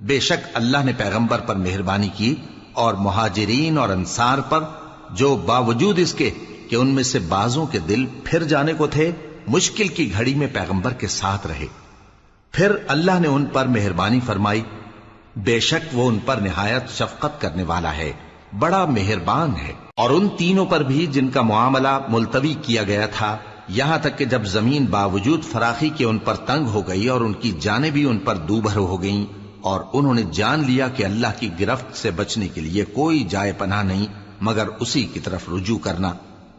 بے شک اللہ نے پیغمبر پر مہربانی کی اور مہاجرین اور انصار پر جو باوجود اس کے کہ ان میں سے بعضوں کے دل پھر جانے کو تھے مشکل کی گھڑی میں پیغمبر کے ساتھ رہے. پھر اللہ نے ان پر مہربانی فرمائی. بے شک وہ ان پر نہایت شفقت کرنے والا ہے، بڑا مہربان ہے. اور ان تینوں پر بھی جن کا معاملہ ملتوی کیا گیا تھا، یہاں تک کہ جب زمین باوجود فراخی کے ان پر تنگ ہو گئی اور ان کی جانیں بھی ان پر دوبھر ہو گئیں اور انہوں نے جان لیا کہ اللہ کی گرفت سے بچنے کے لیے کوئی جائے پناہ نہیں مگر اسی کی طرف رجوع کرنا،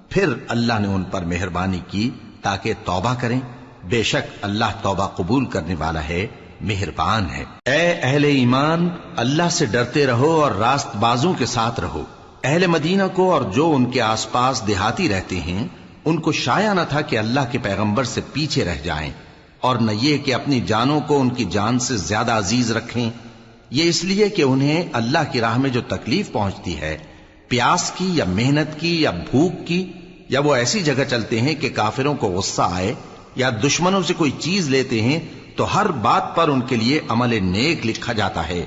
پھر اللہ نے ان پر مہربانی کی تاکہ توبہ کریں. بے شک اللہ توبہ قبول کرنے والا ہے، مہربان ہے. اے اہل ایمان، اللہ سے ڈرتے رہو اور راست بازوں کے ساتھ رہو. اہل مدینہ کو اور جو ان کے آس پاس دیہاتی رہتے ہیں ان کو شایع نہ تھا کہ اللہ کے پیغمبر سے پیچھے رہ جائیں، اور نہ یہ کہ اپنی جانوں کو ان کی جان سے زیادہ عزیز رکھیں. یہ اس لیے کہ انہیں اللہ کی راہ میں جو تکلیف پہنچتی ہے، پیاس کی یا محنت کی یا بھوک کی، یا وہ ایسی جگہ چلتے ہیں کہ کافروں کو غصہ آئے یا دشمنوں سے کوئی چیز لیتے ہیں، تو ہر بات پر ان کے لیے عمل نیک لکھا جاتا ہے.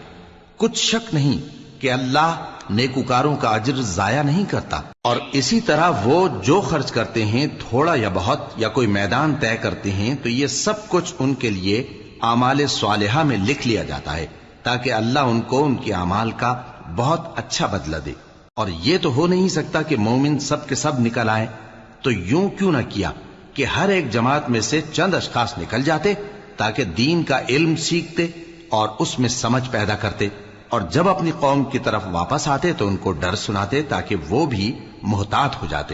کچھ شک نہیں کہ اللہ نیکوکاروں کا اجر ضائع نہیں کرتا. اور اسی طرح وہ جو خرچ کرتے ہیں تھوڑا یا بہت یا کوئی میدان طے کرتے ہیں تو یہ سب کچھ ان کے لیے اعمال صالحہ میں لکھ لیا جاتا ہے تاکہ اللہ ان کو ان کے اعمال کا بہت اچھا بدلہ دے. اور یہ تو ہو نہیں سکتا کہ مومن سب کے سب نکل آئیں، تو یوں کیوں نہ کیا کہ ہر ایک جماعت میں سے چند اشخاص نکل جاتے تاکہ دین کا علم سیکھتے اور اس میں سمجھ پیدا کرتے، اور جب اپنی قوم کی طرف واپس آتے تو ان کو ڈر سناتے تاکہ وہ بھی محتاط ہو جاتے.